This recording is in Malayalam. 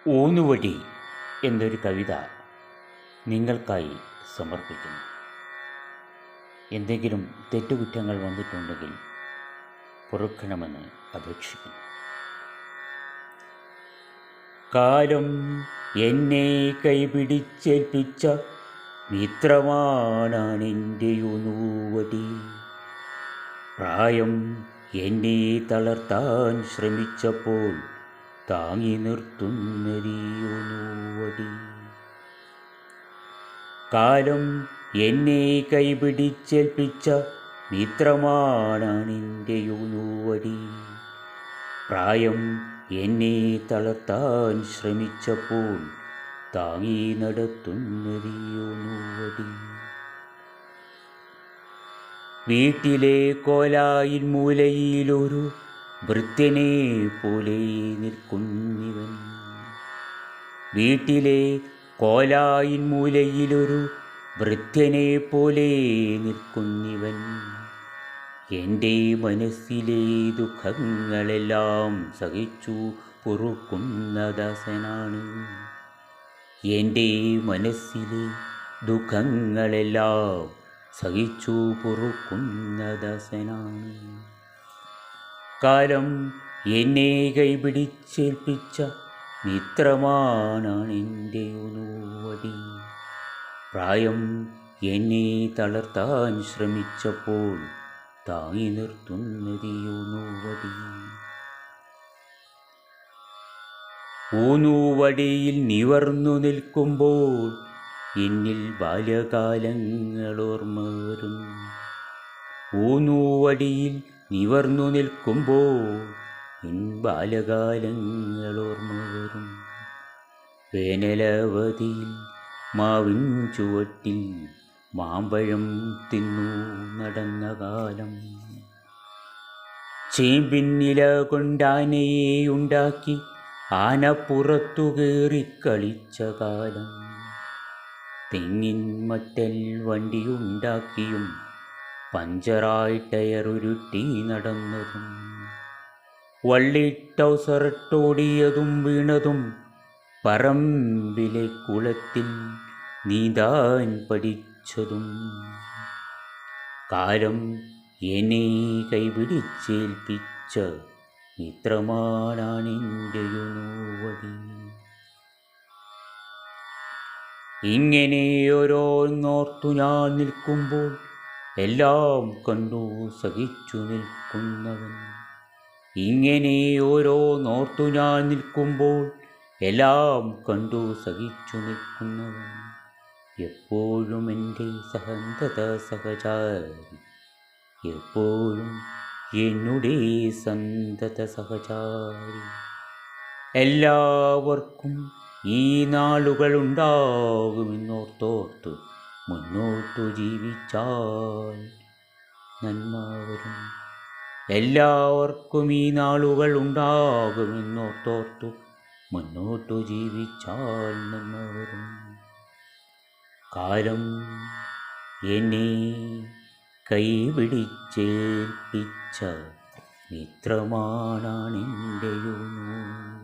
ഊന്നുവടി എന്നൊരു കവിത നിങ്ങൾക്കായി സമർപ്പിക്കുന്നു. എന്തെങ്കിലും തെറ്റുകുറ്റങ്ങൾ വന്നിട്ടുണ്ടെങ്കിൽ പൊറുക്കണമെന്ന് അപേക്ഷിക്കുന്നു. കാലം എന്നെ കൈപിടിച്ചേൽപ്പിച്ച മിത്രമാണെൻ്റെ ഊന്നുവടി. പ്രായം എന്നെ തളർത്താൻ ശ്രമിച്ചപ്പോൾ താങ്ങി നിർത്തുന്നതീ ഊന്നുവടി. കാലം എന്നെ കൈപിടിച്ചേൽപ്പിച്ച മിത്രമാണെൻ്റെ ഊന്നുവടി. പ്രായം എന്നെ തളർത്താൻ ശ്രമിച്ചപ്പോൾ താങ്ങി നടത്തുന്നതീ ഊന്നുവടി. വീട്ടിലെ കോലായിൽ മൂലയിലൊരു ഭൃത്യനെ പോലെ നിൽക്കുന്നിവൻ. വീട്ടിലെ കോലായിൻ മൂലയിലൊരു ഭൃത്യനെ പോലെ നിൽക്കുന്നിവൻ. എൻ്റെ മനസ്സിലെ ദുഃഖങ്ങളെല്ലാം സഹിച്ചു പൊറുക്കുന്ന ദാസനാണ്. എൻ്റെ മനസ്സിലെ ദുഃഖങ്ങളെല്ലാം സഹിച്ചു പൊറുക്കുന്ന ദാസനാണ്. കാലം എന്നെ കൈപിടിച്ചേൽപ്പിച്ച മിത്രമാണെൻ്റെ ഊന്നുവടി. പ്രായം എന്നെ തളർത്താൻ ശ്രമിച്ചപ്പോൾ താങ്ങി നിർത്തുന്നതീ ഊന്നുവടി. ഊന്നുവടിയിൽ നിവർന്നു നിൽക്കുമ്പോൾ എന്നിൽ ബാല്യകാലങ്ങൾ ഓർമ്മ വരും. ഊന്നുവടിയിൽ നിവർന്നു നിൽക്കുമ്പോൾ എൻ ബാല്യകാലങ്ങൾ ഓർമ്മ വരും. വേനലവധിയിൽ മാവിൻ ചുവട്ടിൽ മാമ്പഴം തിന്നു നടന്ന കാലം. ചേമ്പിന്നില കൊണ്ടാനയെ ഉണ്ടാക്കി ആന പുറത്തു കയറി കളിച്ച കാലം. തെങ്ങിൻ മട്ടൽ വണ്ടിയുണ്ടാക്കിയും പഞ്ചറായി ടയറുരുട്ടി നടന്നതും. വള്ളി ടൗസറിട്ടോടിയതും വീണതും പറമ്പിലെ കുളത്തിൽ നീന്താൻ പഠിച്ചതും. കാലം എന്നെ കൈപിടിച്ചേൽപ്പിച്ച മിത്രമാണെൻ്റെ ഊന്നുവടി. ഇങ്ങനെ ഓരോന്നോർത്തു ഞാൻ നിൽക്കുമ്പോൾ എല്ലാം കണ്ടു സഹിച്ചു നിൽക്കുന്നവൻ. ഇങ്ങനെ ഓരോന്നോർത്തു ഞാൻ നിൽക്കുമ്പോൾ എല്ലാം കണ്ടു സഹിച്ചു നിൽക്കുന്നവൻ. എപ്പോഴും എൻ്റെ സന്തത സഹചാരി. എപ്പോഴും എന്നുടെ സന്തത സഹചാരി. എല്ലാവർക്കും ഈ നാളുകളുണ്ടാകുമെന്നോർത്തോർത്ത് മുന്നോട്ടു ജീവിച്ചാൽ നന്മ വരും. എല്ലാവർക്കും ഈ നാളുകൾ ഉണ്ടാകുമെന്നോർത്തോർത്തു മുന്നോട്ടു ജീവിച്ചാൽ നന്മ വരും. കാലം എന്നെ കൈപിടിച്ചേൽപ്പിച്ച മിത്രമാണെൻ്റെ ഊന്നുവടി.